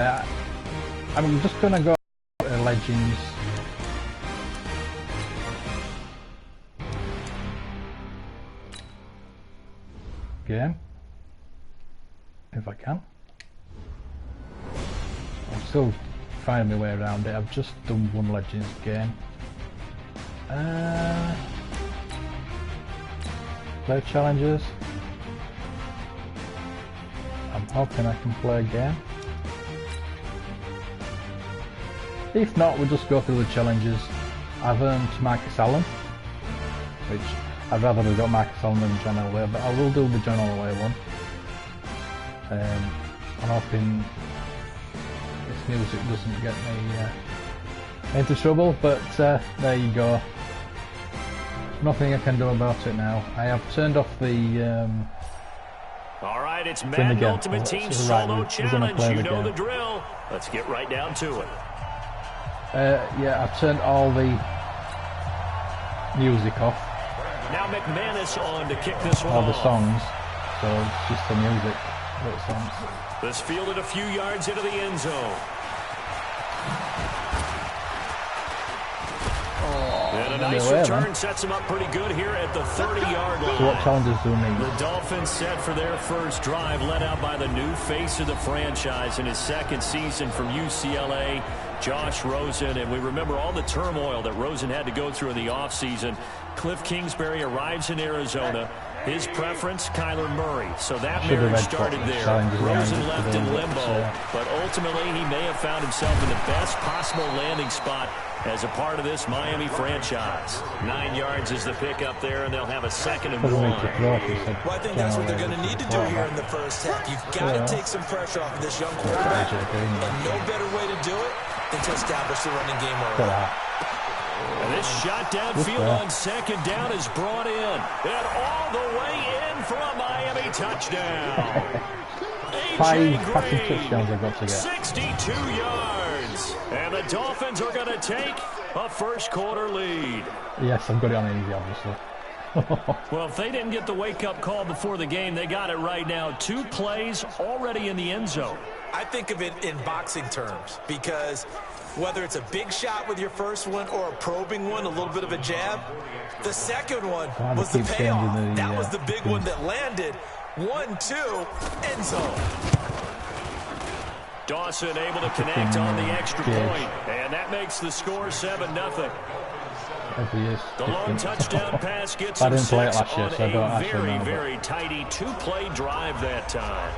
I'm just gonna go Legends. Game. If I can. I'm still finding my way around it. I've just done one Legends game. Play challenges. I'm hoping I can play again. If not, we'll just go through the challenges. I've earned Marcus Allen, which I'd rather have got Marcus Allen than John Elway, but I will do the John Elway one. I'm hoping this music doesn't get me into trouble, but there you go. Nothing I can do about it now. I have turned off the all right, it's Madden Ultimate Team Solo Challenge. You know the drill. Let's get right down to it. Yeah, I've turned all the music off. Now McManus on to kick this one all off. The songs, so it's just the music. Songs. This fielded a few yards into the end zone. And a nice return sets him up pretty good here at the 30-yard line. So what challenges do we need? The Dolphins set for their first drive, led out by the new face of the franchise in his second season from UCLA, Josh Rosen. And we remember all the turmoil that Rosen had to go through in the offseason. Cliff Kingsbury arrives in Arizona. His preference, Kyler Murray. So that marriage started there. Rosen left in limbo, but ultimately he may have found himself in the best possible landing spot as a part of this Miami franchise. 9 yards is the pickup there, and they'll have a second and 1. Well, I think that's what they're going to need to do here in the first half. You've got to take some pressure off of this young quarterback, and no better way to do it than to establish the running game early. And this shot downfield on second down is brought in. And all the way in for a Miami touchdown. A.J. Green, 62 yards. And the Dolphins are going to take a first quarter lead. Yes, I've got it on easy, obviously. Well, if they didn't get the wake-up call before the game, they got it right now. 2 plays already in the end zone. I think of it in boxing terms because whether it's a big shot with your first one or a probing one, a little bit of a jab, the second one was the payoff. That was the big one that landed. 1-2, end zone. Dawson able to connect on the extra point, and that makes the score 7-0. The long touchdown pass gets him 6 on a very, very tidy 2-play drive that time.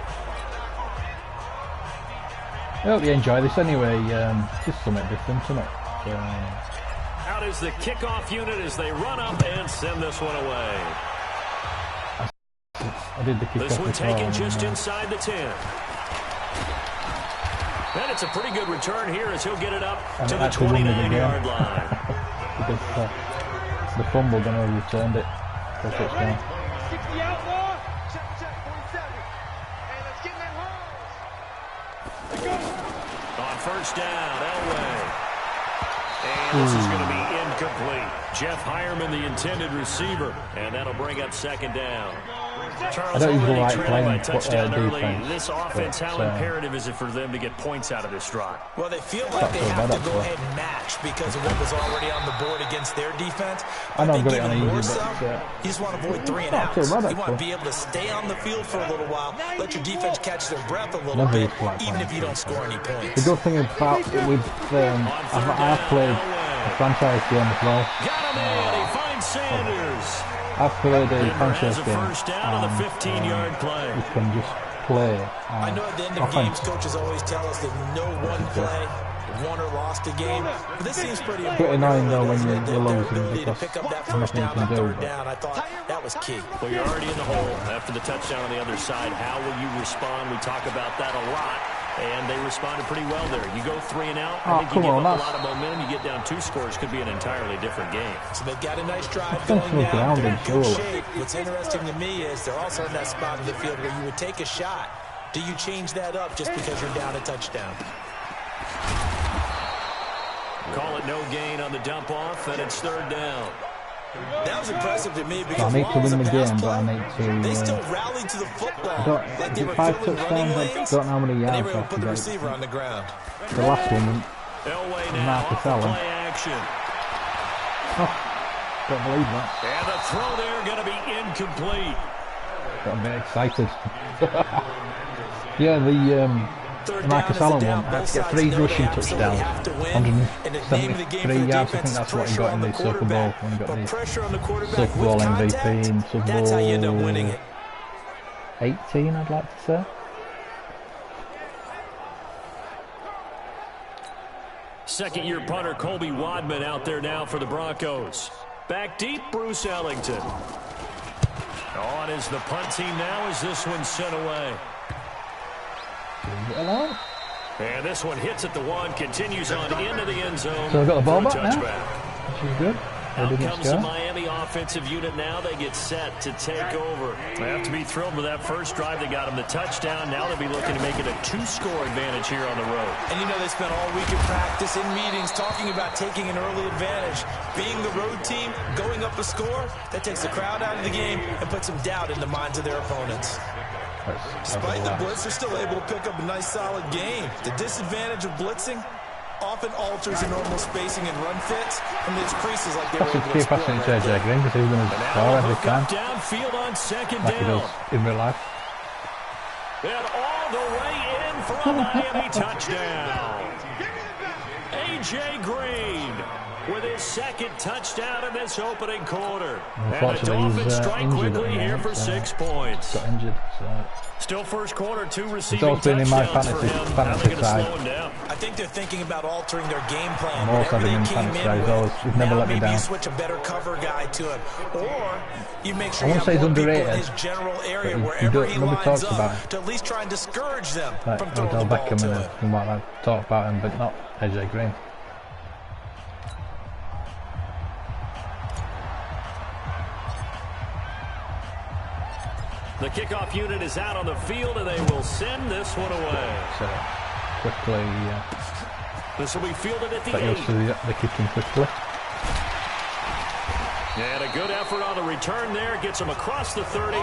I hope you enjoy this anyway. Just something different, isn't it? Out is the kickoff unit as they run up and send this one away. I did the kickoff. This one taken just inside the 10. And it's a pretty good return here as he'll get it up to the 29-yard line. Because the fumble going to have returned it for a touchdown. On first down, Elway. And this is going to be incomplete. Jeff Hireman, the intended receiver, and that'll bring up second down. Charles already trailing by touchdown early. This offense, how imperative is it for them to get points out of this drive? Well, they feel like they have to go ahead and match because of what was already on the board against their defense. I know I'm good even on more easy, so, but you just want to avoid 3 and outs. You want to be able to stay on the field for a little while, let your defense catch their breath a little bit, even if you don't score any points. The good thing about it with I've played a franchise game as well. Got him in. He finds Sanders. I've played a franchise game. First down on the 15-yard play. You can just play. I know at the end of games, coaches always tell us that no one play won or lost a game. But this seems pretty important. Pretty annoying though when you're losing because to pick up that first down on third down, I thought that was key. Well, you're already in the hole after the touchdown on the other side. How will you respond? We talk about that a lot. And they responded pretty well there. You go 3 and out, I think you give up a lot of momentum. You get down 2 scores, could be an entirely different game. So they've got a nice drive going down. They're in good shape. What's interesting to me is they're also in that spot in the field where you would take a shot. Do you change that up just because you're down a touchdown? Call it no gain on the dump off, and it's third down. That was impressive to me because so I need to win the game, but I need to. They still rallied to the football. Like they were 5 filling touchdowns. I don't know how many yards. And they were able to put the receiver on the ground. The last one, Marcus Allen. Action. Oh, don't believe that. And the throw there going to be incomplete. Got a bit excited. Yeah, the Marcus Allen one had to get 3 rushing touchdowns, 173 yards. I think that's what he got in the Super Bowl when he got the Super Bowl MVP in Super Bowl 18, I'd like to say. Second-year punter Colby Wadman out there now for the Broncos. Back deep, Bruce Ellington. On is the punt team now as this one sent away. And this one hits at the 1, continues on into the end zone. So I've got the ball back now, which is good. Out comes the Miami offensive unit now. They get set to take over. They have to be thrilled with that first drive. They got them the touchdown. Now they'll be looking to make it a 2-score advantage here on the road. And you know they spent all week in practice, in meetings, talking about taking an early advantage. Being the road team, going up a score, that takes the crowd out of the game and puts some doubt in the minds of their opponents. Despite the blitz, they're still able to pick up a nice solid game. The disadvantage of blitzing often alters the normal spacing and run fits and leaves creases like they were able to keep passing to AJ Green because he's going to score every time. Downfield on second like down. He does in real life. And all the way in for a Miami touchdown. AJ Green with his second touchdown in this opening quarter. And the Dolphins strike quickly here for 6 points. Got injured, so. Still first quarter, 2 receiving It's been in my fantasy side. I think they're thinking about altering their game plan. I'm also been in fantasy side. He's never let me down. You switch a better cover guy to him, or you make sure I you won't say have he's more people underrated, in his general area but wherever he nobody lines talks about up to at least try and discourage them like from throwing the Odell ball Beckham to him. and what I talk about him, but not AJ Green. The kickoff unit is out on the field, and they will send this one away. So quickly, this will be fielded at the 8. The kicking quickly. And a good effort on the return there. Gets him across the 30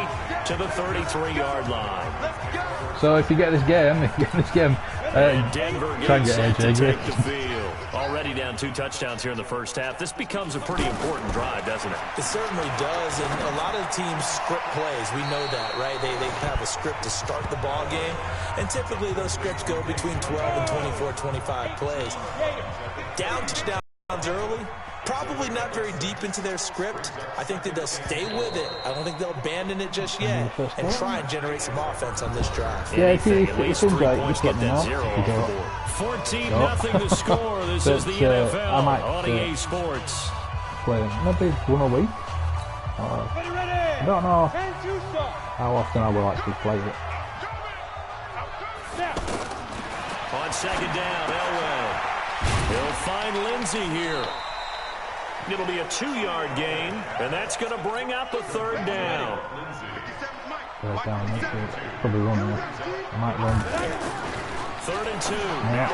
to the 33-yard line. So if you get this game, Denver try and get set to AJ take the field. Already down 2 touchdowns here in the first half. This becomes a pretty important drive, doesn't it? It certainly does, and a lot of teams script plays. We know that, right? They have a script to start the ball game, and typically those scripts go between 12 and 24, 25 plays. Down touchdowns early, probably not very deep into their script. I think that they'll stay with it. I don't think they'll abandon it just yet and try and generate some offense on this drive. Yeah, it seems like you put them off. 14-0 the score. This is the NFL on EA Sports. Play maybe one a week. I don't know how often I will actually play it. On second down, Elway. He'll find Lindsey here. It'll be a 2-yard gain, and that's going to bring up a third down. Probably run. I might run. 3rd and 2. Yeah.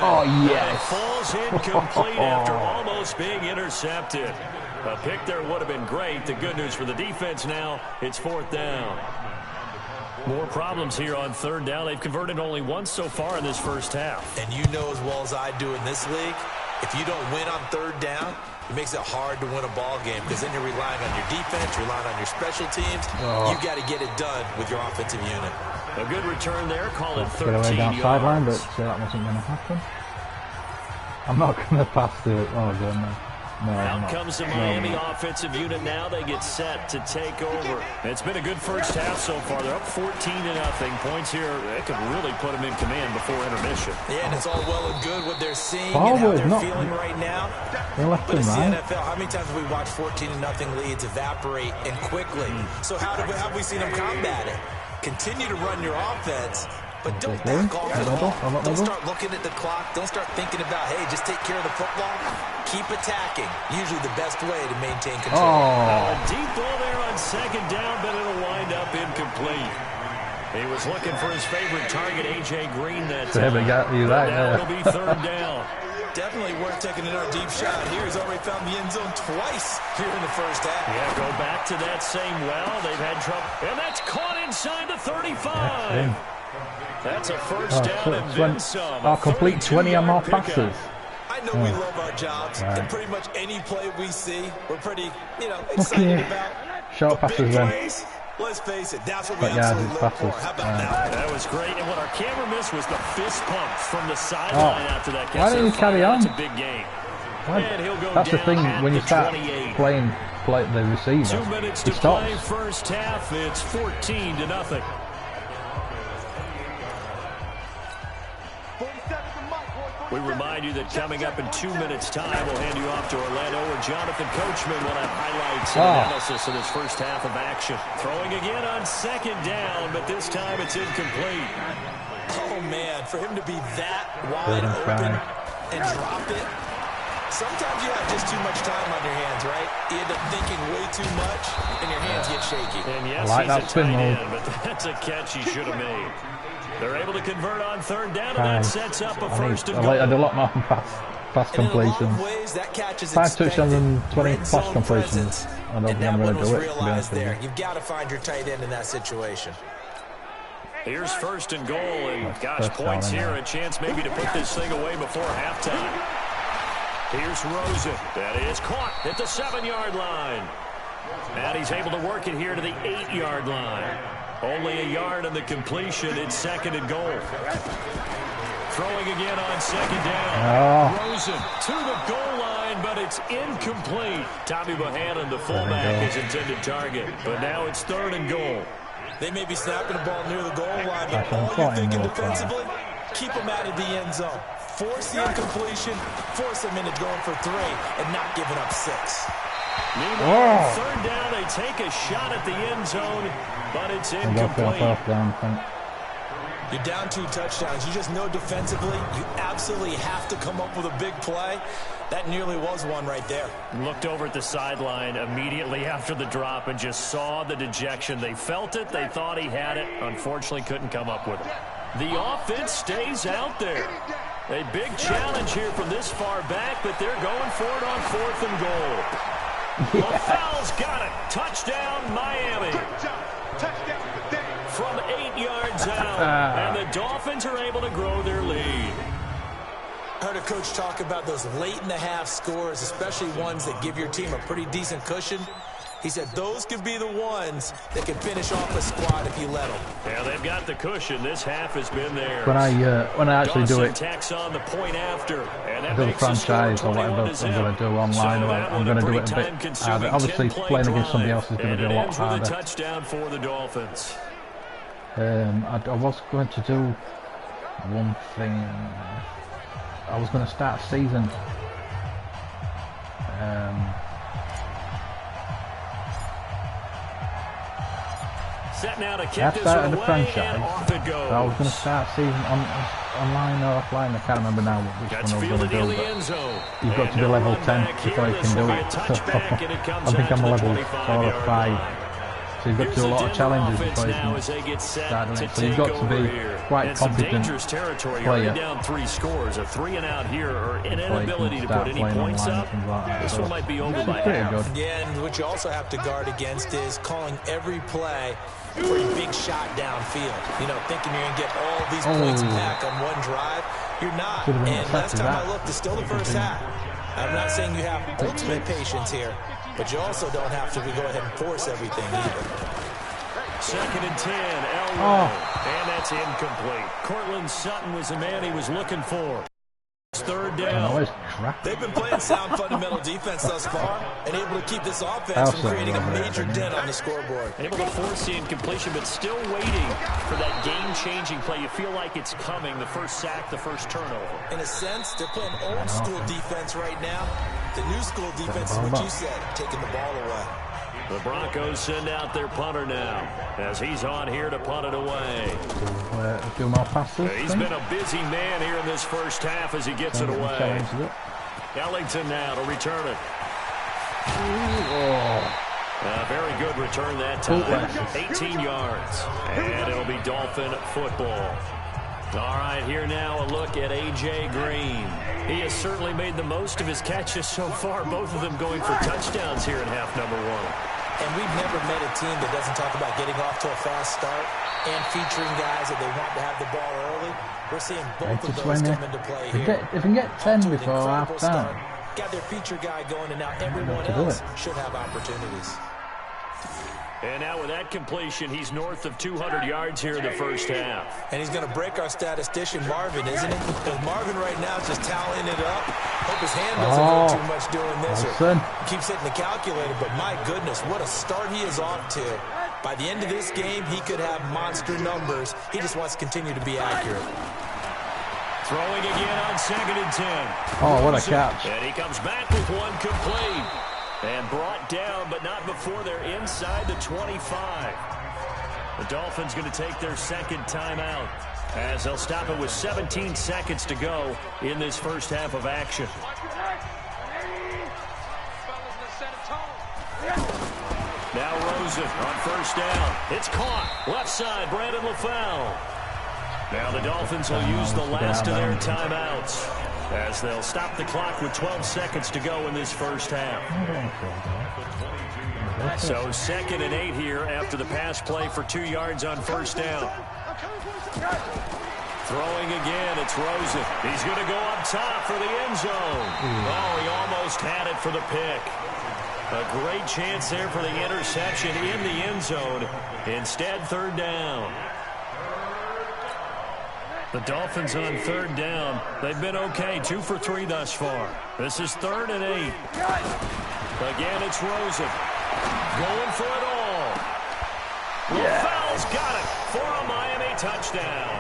Oh, yes. Falls incomplete after almost being intercepted. A pick there would have been great. The good news for the defense now, it's 4th down. More problems here on 3rd down. They've converted only once so far in this first half. And you know as well as I do in this league, if you don't win on 3rd down, it makes it hard to win a ball game because then you're relying on your defense, relying on your special teams. You've got to get it done with your offensive unit. A good return there. Call it 13 yards. Get away down sideline, but that wasn't going to happen. I'm not going to pass to it. Oh, God, no. Out comes the Miami offensive unit now. They get set to take over. It's been a good first half so far. They're up 14-0. Points here, they could really put them in command before intermission. Yeah, and it's all well and good what they're seeing and how they're feeling right now. But it's the NFL. How many times have we watched 14-0 leads evaporate and quickly? So how have we seen them combat it? Continue to run your offense, but don't back off at all. Don't start looking at the clock. Don't start thinking about, hey, just take care of the football. Keep attacking. Usually the best way to maintain control. A deep ball there on second down, but it'll wind up incomplete. He was looking for his favorite target, A.J. Green, that time. Got you right now it'll be 3rd down. Definitely worth taking another deep shot here. He's already found the end zone twice here in the first half. Yeah, go back to that same well. They've had trouble. And that's caught inside the 35. That's a first down and then some. I'll complete 20 or more passes. I know we love our jobs, and pretty much any play we see, we're pretty, excited about. Short passes then. Let's face it, that's what we absolutely look for. How about that? That was great, and what our camera missed was the fist pump from the sideline after that. Why didn't he carry on? That's a big game. And he'll go that's the thing, down when you start 28. playing the receiver, 2 minutes to play first half. It's 14-0. We remind you that coming up in 2 minutes' time, we'll hand you off to Orlando, where Jonathan Coachman will have highlights and analysis of his first half of action. Throwing again on second down, but this time it's incomplete. Oh, man, for him to be that wide open and drop it. Sometimes you have just too much time on your hands, right? You end up thinking way too much, and your hands get shaky. And yes, I like he's a tight end, but that's a catch he should have made. They're able to convert on third down, and that sets up a first and goal. I do a lot more pass completions. 5 touchdowns and 20 pass completions. I don't think I'm going to do it, to be honest with you. You've got to find your tight end in that situation. Here's first and goal, and gosh, points here, a chance maybe to put this thing away before halftime. Here's Rosen. That is caught at the 7-yard line. And he's able to work it here to the 8-yard line. Only a yard on the completion. It's second and goal. Throwing again on second down. Rosen to the goal line, but it's incomplete. Tommy Bohannon, the fullback, his intended target. But now it's third and goal. They may be snapping the ball near the goal line, but all you're thinking defensively, keep them out of the end zone. Force the incompletion, force them into going for 3, and not giving up 6. Meanwhile, third down, they take a shot at the end zone, but it's incomplete. You're down 2 touchdowns. You just know defensively you absolutely have to come up with a big play. That nearly was one right there. Looked over at the sideline immediately after the drop and just saw the dejection. They felt it. They thought he had it. Unfortunately, couldn't come up with it. The offense stays out there. A big challenge here from this far back, but they're going for it on 4th and goal. LaFell's got it. Touchdown, Miami. From 8 yards out, and the Dolphins are able to grow their lead. I heard a coach talk about those late-in-the-half scores, especially ones that give your team a pretty decent cushion. He said those could be the ones that can finish off a squad if you let them. Yeah, they've got the cushion. This half has been there. When I actually do it, tacks on the point after, and that do the makes franchise or whatever I'm going to do online, I'm going to do it a bit harder. Obviously, playing against somebody else is going to be a lot harder. Touchdown for the Dolphins. I was going to do one thing. I was going to start a season. Set now to kick I this started away, the franchise. and off it goes. I was going to start a season online or offline. I can't remember now which one I was going to do. But you've got to be level 10 before you can do it. So I think I'm level 4 or 5. So you've got to do a lot of challenges before you can start doing it. So you've got to be quite competent player. Down 3 scores, a 3 and out here, or an inability to put any points up. This one might be over by half. Yeah, and what you also have to guard against is calling every play for a big shot downfield. You know, thinking you're going to get all these points back on one drive. You're not. And last time I looked, it's still the first half. I'm not saying you have ultimate patience here, but you also don't have to go ahead and force everything either. 2nd and 10, Elroy, and that's incomplete. Cortland Sutton was the man he was looking for. It's 3rd down. They've been playing sound fundamental defense thus far and able to keep this offense from creating a major dent on the scoreboard. Able to force the incompletion, but still waiting for that game-changing play. You feel like it's coming, the first sack, the first turnover. In a sense, they're playing old-school defense right now. The new-school defense is what you said, taking the ball away. The Broncos send out their punter now as he's on here to punt it away. Do more passes. He's been a busy man here in this first half as he gets it away. Ellington now to return it. Very good return that time. 18 yards. And it'll be Dolphin football. All right, here now a look at A.J. Green. He has certainly made the most of his catches so far, both of them going for touchdowns here in half number one. And we've never met a team that doesn't talk about getting off to a fast start and featuring guys that they want to have the ball early. We're seeing both of those come into play here. If we can get 10 before half time. Got their feature guy going, and now everyone else should have opportunities. And now with that completion, he's north of 200 yards here in the first half. And he's going to break our statistician, Marvin, isn't it? Because Marvin right now is just tallying it up. Hope his hand doesn't hurt too much doing this. Or keeps hitting the calculator, but my goodness, what a start he is off to. By the end of this game, he could have monster numbers. He just wants to continue to be accurate. Throwing again on 2nd and 10. Oh, what a catch. And he comes back with one complete. And brought down, but not before they're inside the 25. The Dolphins going to take their second timeout as they'll stop it with 17 seconds to go in this first half of action. Now Rosen on first down. It's caught. Left side, Brandon LaFell. Now the Dolphins will use the last of their timeouts as they'll stop the clock with 12 seconds to go in this first half. So 2nd and 8 here after the pass play for 2 yards on first down. Throwing again, it's Rosen. He's going to go up top for the end zone. Oh, he almost had it for the pick. A great chance there for the interception in the end zone. Instead, 3rd down. The Dolphins on 3rd down. They've been okay, 2 for 3 thus far. This is 3rd and 8. Again, it's Rosen. Going for it all. LaFell's got it for a Miami touchdown.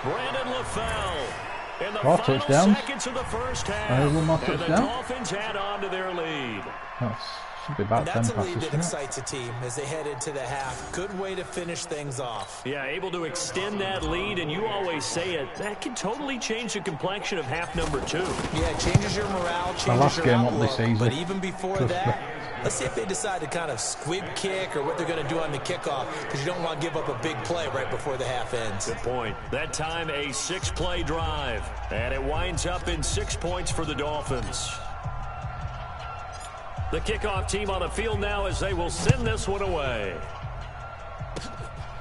Brandon LaFell in the final seconds of the first half. And the Dolphins add on to their lead. That's a lead that excites a team as they head into the half. Good way to finish things off. Yeah, able to extend that lead, and you always say it, that can totally change the complexion of half number 2. Yeah, it changes your morale, changes your outlook. But even before that, let's see if they decide to kind of squib kick or what they're going to do on the kickoff, because you don't want to give up a big play right before the half ends. Good point. That time a 6-play drive, and it winds up in 6 points for the Dolphins. The kickoff team on the field now as they will send this one away.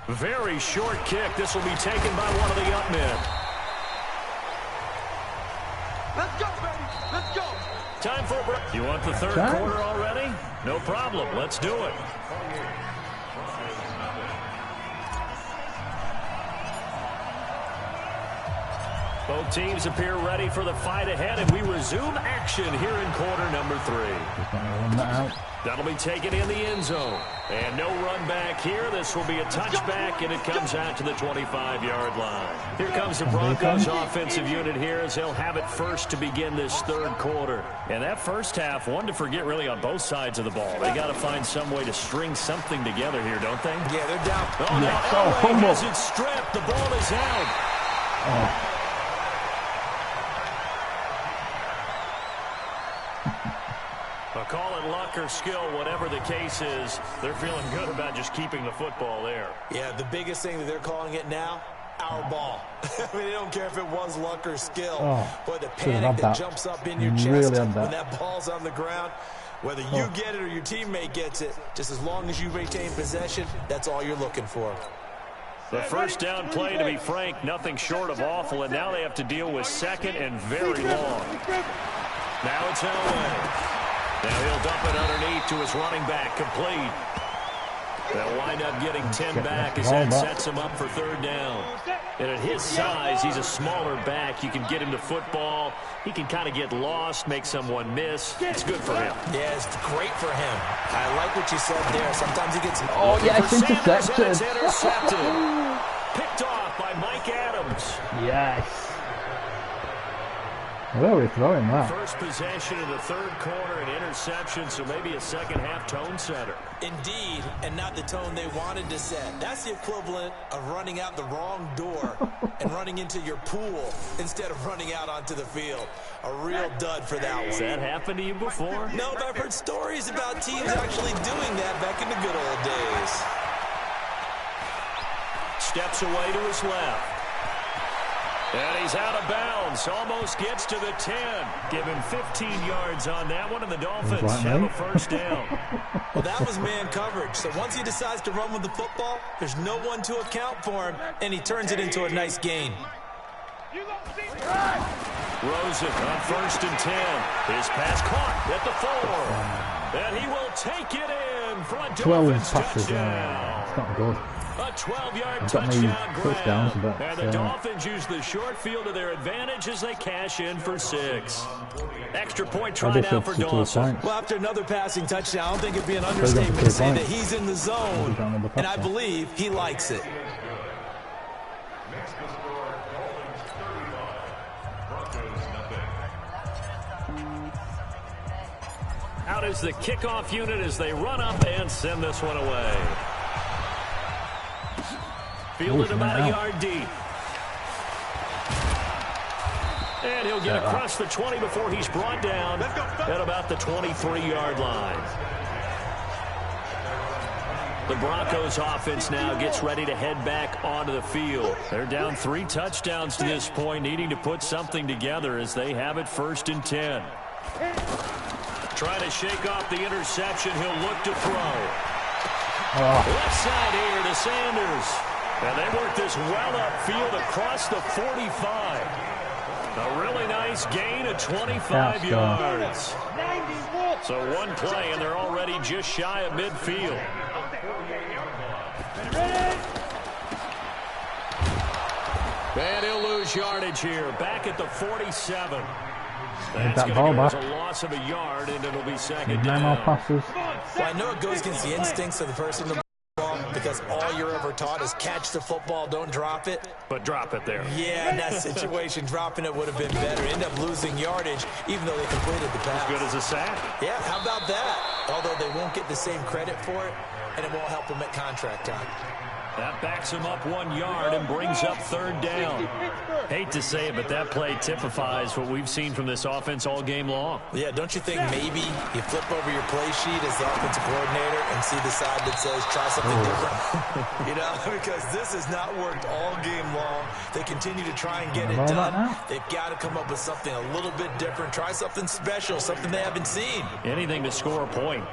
Very short kick. This will be taken by one of the up men. Let's go, baby. Let's go. Time for a break. You want the 3rd quarter already? No problem. Let's do it. Both teams appear ready for the fight ahead, and we resume action here in quarter number 3. That'll be taken in the end zone. And no run back here. This will be a touchback, and it comes out to the 25-yard line. Here comes the Broncos offensive unit here as they'll have it first to begin this 3rd quarter. And that first half, one to forget really on both sides of the ball. They got to find some way to string something together here, don't they? Yeah, they're down. Oh, no, Elway has it stripped. The ball is out. Oh. Call it luck or skill, whatever the case is, they're feeling good about just keeping the football there. Yeah, the biggest thing that they're calling it now, our ball. I mean, they don't care if it was luck or skill. But the panic that jumps up in your chest when that ball's on the ground, whether you get it or your teammate gets it, just as long as you retain possession, that's all you're looking for. The first down play, to be frank, nothing short of awful, and now they have to deal with 2nd and very long. Now it's Elway. Now he'll dump it underneath to his running back, complete. They'll wind up getting 10 back as that sets him up for 3rd down. And at his size, he's a smaller back. You can get him to football. He can kind of get lost, make someone miss. It's good for him. Yeah, it's great for him. I like what you said there. Sometimes he gets... Oh, yeah, it's intercepted. It's intercepted. Picked off by Mike Adams. Yes. Where are we throwing that? First possession in the 3rd quarter, an interception, so maybe a second-half tone setter. Indeed, and not the tone they wanted to set. That's the equivalent of running out the wrong door and running into your pool instead of running out onto the field. A real dud for that one. Has that happened to you before? No, but I've heard stories about teams actually doing that back in the good old days. steps away to his left. And he's out of bounds. Almost gets to the 10. Give him 15 yards on that one, and the Dolphins have a first down. Well, that was man coverage. So once he decides to run with the football, there's no one to account for him, and he turns it into a nice gain. Rosen on 1st and 10. His pass caught at the 4. And he will take it in for a 12 Dolphins passes. touchdown. It's not good. A 12-yard touchdown grab. But, and the Dolphins use the short field to their advantage as they cash in for 6. Extra point try now for Dawson. Well, after another passing touchdown, I don't think it'd be an understatement to say that he's in the zone, and I believe he likes it. Out is the kickoff unit as they run up and send this one away. Fielded about a yard deep. And he'll get across the 20 before he's brought down at about the 23-yard line. The Broncos offense now gets ready to head back onto the field. They're down 3 touchdowns to this point, needing to put something together as they have it 1st and 10. Trying to shake off the interception. He'll look to throw. Left side here to Sanders. And they work this well upfield across the 45. A really nice gain of 25 yards. So one play, and they're already just shy of midfield. And he'll lose yardage here. Back at the 47. That's that ball back. A loss of a yard, and it'll be second down. No more passes. Well, I know it goes against the instincts of the person to ball because all you're ever taught is catch the football, don't drop it. But drop it there. Yeah, in that situation, dropping it would have been better. End up losing yardage, even though they completed the pass. As good as a sack. Yeah, how about that? Although they won't get the same credit for it, and it won't help them at contract time. That backs him up 1 yard and brings up 3rd down. Hate to say it, but that play typifies what we've seen from this offense all game long. Yeah, don't you think maybe you flip over your play sheet as the offensive coordinator and see the side that says try something different? You know, because this has not worked all game long. They continue to try and get it done. They've got to come up with something a little bit different. Try something special, something they haven't seen. Anything to score a point.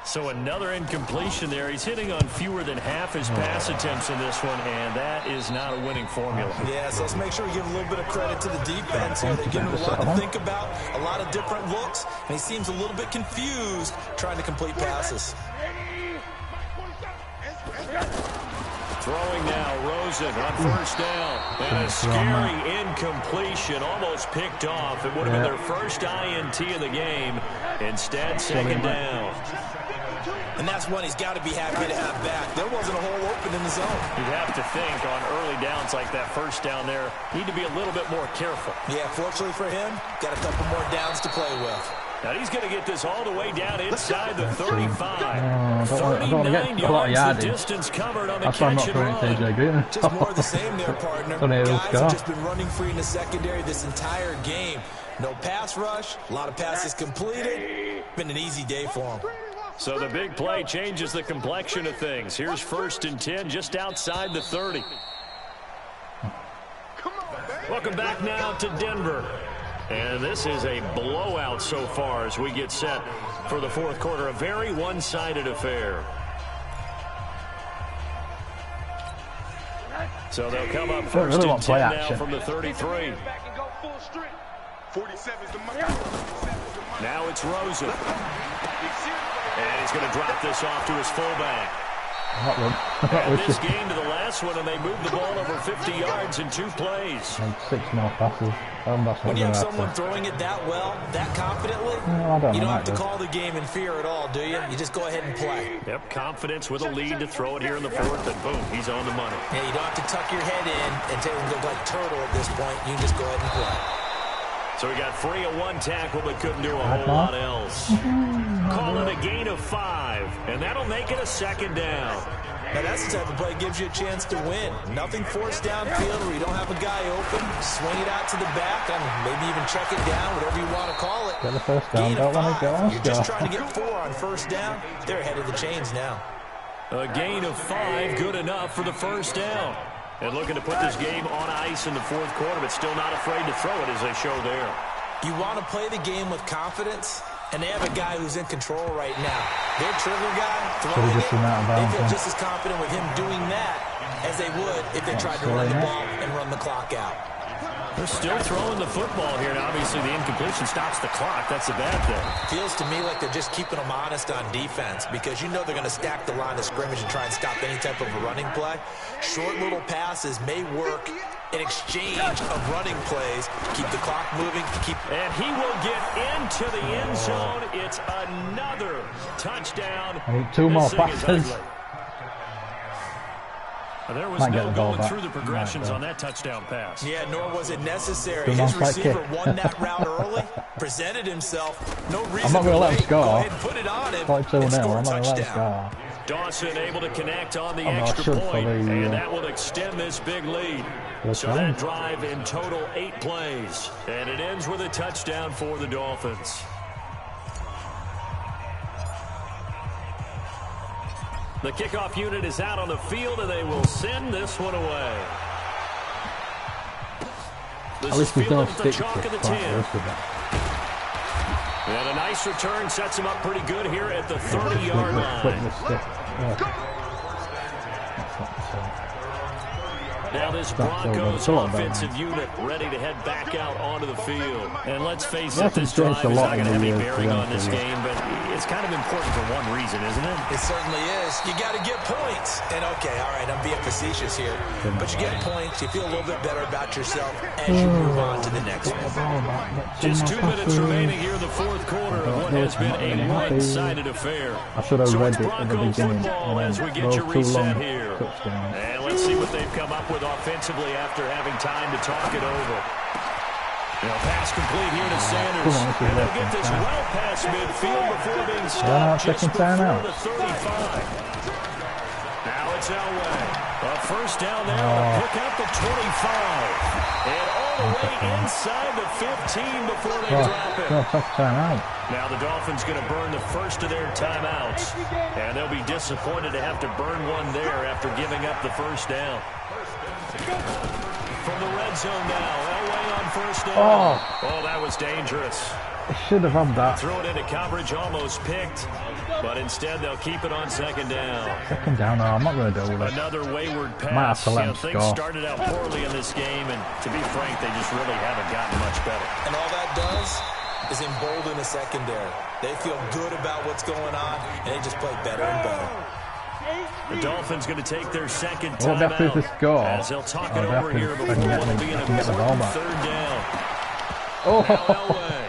So another incompletion there. He's hitting on fewer than half his pass attempts in this one, and that is not a winning formula. Yeah, so let's make sure we give a little bit of credit to the defense here. They give him a lot to think about, a lot of different looks, and he seems a little bit confused trying to complete passes. Throwing now, Rosen on 1st down. And a scary incompletion, almost picked off. It would have been their first INT of the game. Instead, 2nd down. And that's one he's got to be happy to have back. There wasn't a hole open in the zone. You'd have to think on early downs like that 1st down there, need to be a little bit more careful. Yeah, fortunately for him, got a couple more downs to play with. Now he's going to get this all the way down inside the 35. I don't want to get a lot of yardage. Distance covered on the That's why I'm not catch throwing it to and AJ Green. Just more of the same there, partner. Guys have just been running free in the secondary this entire game. No pass rush, a lot of passes completed. Been an easy day for him. So the big play changes the complexion of things. Here's 1st and 10 just outside the 30. Welcome back now to Denver. And this is a blowout so far as we get set for the 4th quarter. A very one-sided affair. So they'll come up 1st and 10 now from the 33. Now it's Rosen. And he's going to drop this off to his fullback. And this game to the last one, and they moved the ball over 50 yards in 2 plays. And 6 more passes. When you have someone throwing it that well, that confidently, you don't have to call the game in fear at all, do you? You just go ahead and play. Yep, confidence with a lead to throw it here in the 4th, and boom, he's on the money. Yeah, you don't have to tuck your head in and take him like turtle at this point. You can just go ahead and play. So we got 3 of 1 tackle, but couldn't do a whole lot else. Call it a gain of 5, and that'll make it a 2nd down. Now that's the type of play that gives you a chance to win. Nothing forced downfield where you don't have a guy open. Swing it out to the back and maybe even check it down, whatever you want to call it. Get the 1st down. Gain of 5. You're just trying to get 4 on 1st down. They're ahead of the chains now. A gain of 5, good enough for the first down. And looking to put this game on ice in the fourth quarter, but still not afraid to throw it as they show there. You want to play the game with confidence, and they have a guy who's in control right now. Their trigger guy, throwing it, they feel just as confident with him doing that as they would if they tried to run the ball and run the clock out. They're still throwing the football here, and obviously the incompletion stops the clock. That's a bad thing. Feels to me like they're just keeping them honest on defense because you know they're going to stack the line of scrimmage and try and stop any type of a running play. Short little passes may work in exchange of running plays. Keep the clock moving. And he will get into the end zone. It's another touchdown. I need 2 more passes. There was no going through the progressions on that touchdown pass. Yeah, nor was it necessary. His receiver won that route early, presented himself. No reason I'm not going to let him score. Go ahead and put it on him. I'm not going to let him score. Dawson able to connect on the extra point, and that will extend this big lead. So that drive in total 8 plays, and it ends with a touchdown for the Dolphins. The kickoff unit is out on the field, and they will send this one away. This is fielded at the chalk of the 10. And a nice return sets him up pretty good here at the 30-yard line. Now this Broncos offensive unit ready to head back out onto the field. And let's face it, this drive is not going to have any bearing on this game, but it's kind of important for one reason, isn't it? It certainly is. You got to get points. And okay, all right, I'm being facetious here. But you get points, you feel a little bit better about yourself as you move on to the next one. Just 2 minutes remaining here in the fourth quarter of what has been a one-sided affair. So it's Bronco football as we get your reset here. And let's see what they've come up with offensively after having time to talk it over. Pass complete here to Sanders. And they'll get this well past midfield before being stopped just before the 35. Now it's Elway. A first down there to pick up the 25. And all the way inside the 15 before they drop it. Now the Dolphins going to burn the first of their timeouts. And they'll be disappointed to have to burn one there after giving up the first down. From the red zone now, Elway on first down. Oh, that was dangerous. I should have had that. Throw it into coverage, almost picked, but instead they'll keep it on second down. Second down, no, I'm not going to do it. Another wayward pass. Things started out poorly in this game, and to be frank, they just really haven't gotten much better. And all that does is embolden the secondary. They feel good about what's going on, and they just play better and better. The Dolphins going to take their second timeout as they'll talk it over here before what will be an important third down. Now Elway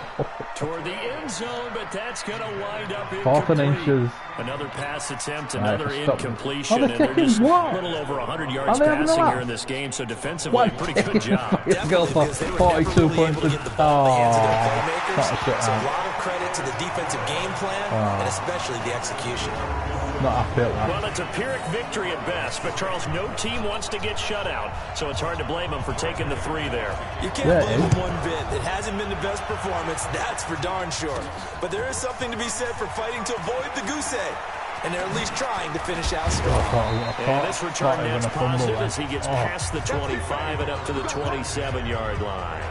toward the end zone, but that's going to wind up incomplete. Another pass attempt, another incompletion, and they're just a little over 100 yards passing here in this game, so defensively, a pretty good job. Goes for 42 points. So a lot of credit to the defensive game plan, and especially the execution. Not happy at that. Well, it's a Pyrrhic victory at best, but Charles, no team wants to get shut out, so it's hard to blame them for taking the 3 there. You can't blame them one bit. It hasn't been the best performance, that's for darn sure. But there is something to be said for fighting to avoid the goose egg, and they're at least trying to finish out strong. And this return net's positive as he gets past the 25 and up to the 27-yard line.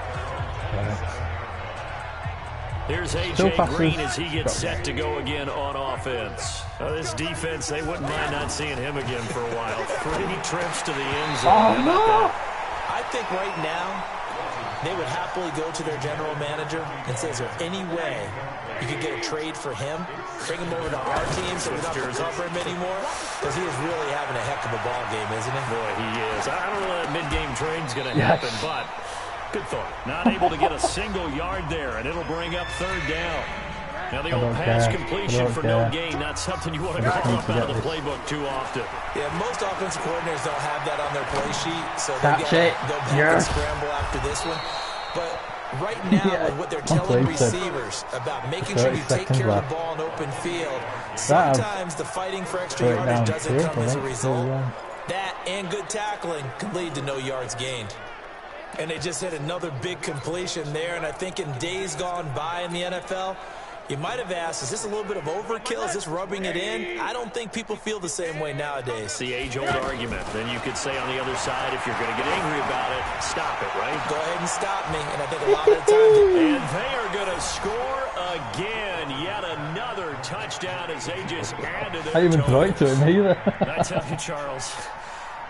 Here's A.J. Green as he gets set to go again on offense. This defense, they wouldn't mind not seeing him again for a while. 3 trips to the end zone. I think right now they would happily go to their general manager and say, is there any way you could get a trade for him? Bring him over to our team so we don't have to cover him anymore? Because he is really having a heck of a ball game, isn't he? Boy, he is. I don't know that mid-game trade's going to happen, but good thought. Not able to get a single yard there, and it'll bring up third down. Now the old pass completion for no gain, not something you want to call up out of the playbook too often. Yeah, most offensive coordinators don't have that on their play sheet, so they'll back and scramble after this one. But right now, with what they're telling receivers about making sure you take care of the ball in open field, sometimes the fighting for extra yardage doesn't come as a result. That and good tackling can lead to no yards gained. And they just hit another big completion there, and I think in days gone by in the NFL, You might have asked, is this a little bit of overkill? Is this rubbing it in? I don't think people feel the same way nowadays. It's the age-old argument. Then you could say on the other side, if you're going to get angry about it, stop it, right? Go ahead and stop me. And I think a lot of the times... And they are going to score again. Yet another touchdown as they just added their I didn't even throw it to him either. I tell you, Charles,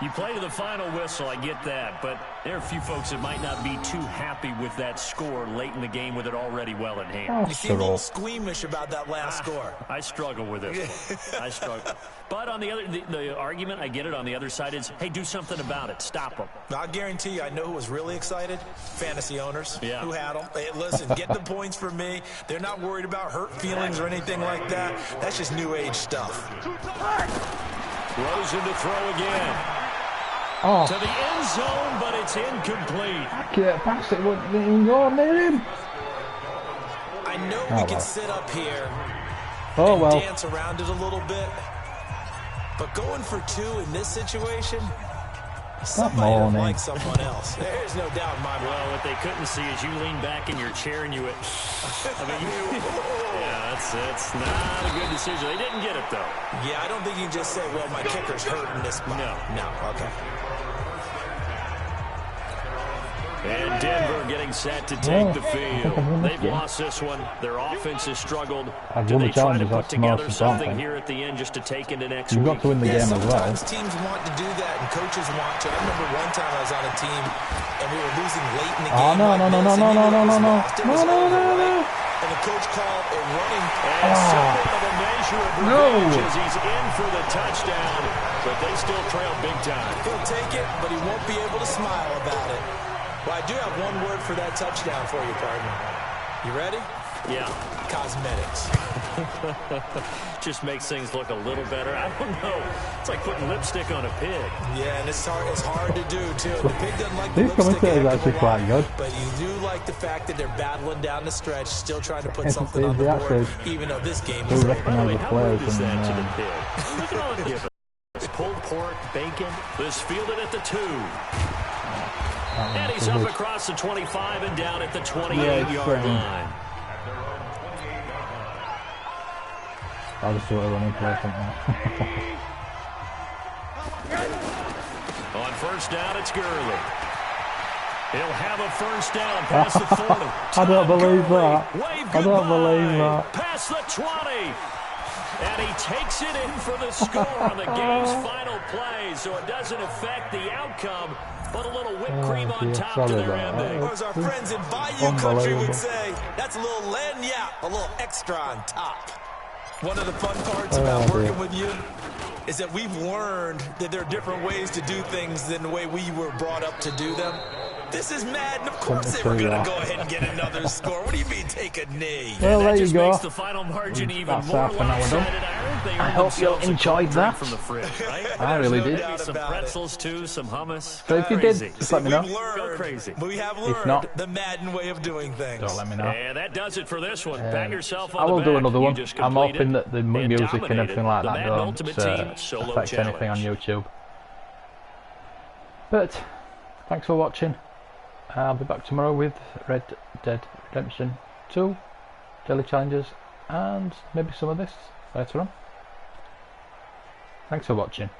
you play to the final whistle, I get that, but there are a few folks that might not be too happy with that score late in the game with it already well in hand. You seem a little squeamish about that last score. I struggle with it. I struggle. But on the other, the argument, I get it, on the other side is, hey, do something about it. Stop them. I guarantee you, I know who was really excited. Fantasy owners who had them. Hey, listen, get the points for me. They're not worried about hurt feelings or anything like that. That's just new age stuff. Rosen to throw again. Oh. To the end zone, but it's incomplete. I can't pass it. What didn't even go near him. I know we can sit up here and dance around it a little bit, but going for two in this situation, somebody don't like someone else. There's no doubt in my mind. Well, what they couldn't see is you lean back in your chair and you went, yeah, that's not a good decision. They didn't get it, though. Yeah, I don't think you can just say, well, my kicker's hurt in this spot. No, okay. And Denver getting set to take the field. They've lost this one. Their offense has struggled. Do they try to put together something here at the end just to take into next week? You've got to win the game as well. Sometimes teams want to do that and coaches want to. I remember one time I was on a team and we were losing late in the game. No. And the coach called a running something of a measure of revenge as he's in for the touchdown, but they still trail big time. He'll take it, but he won't be able to smile about it. Well, I do have one word for that touchdown for you, partner. You ready? Yeah. Cosmetics. Just makes things look a little better. I don't know. It's like putting lipstick on a pig. Yeah, and it's hard to do, too. The pig doesn't like the These commentators are actually quite good. But you do like the fact that they're battling down the stretch, still trying to put something on the board, even though this game is over. How rude is that to the pig? Look at all the difference. Pulled pork, bacon. This fielded at the 2. And he's up across the 25 and down at the 28-yard line. I'll just do a running play now. On first down, it's Gurley. He'll have a first down past the 40. I don't believe that. I don't believe that. Past the 20. And he takes it in for the score on the game's final play, so it doesn't affect the outcome, but a little whipped cream on top to their ending. Or as our friends in Bayou Country would say, that's a little lagniappe, a little extra on top. One of the fun parts about working with you is that we've learned that there are different ways to do things than the way we were brought up to do them. This is Madden. Of course they were going to go ahead and get another score. What do you mean take a knee? Well, there you go. Makes the final margin even more lopsided. I hope you enjoyed that. From the fridge, right? I really did. Some pretzels too, some hummus. So if you did, just let me know. Go crazy. We have learned the Madden way of doing things. Don't let me know. And that does it for this one. Pat yourself on I will the do back. another one. You just I'm hoping that the and music and dominated everything like the that Madden don't Ultimate Team Solo affect anything on Challenge. YouTube. But thanks for watching. I'll be back tomorrow with Red Dead Redemption 2 daily challenges and maybe some of this later on. Thanks for watching.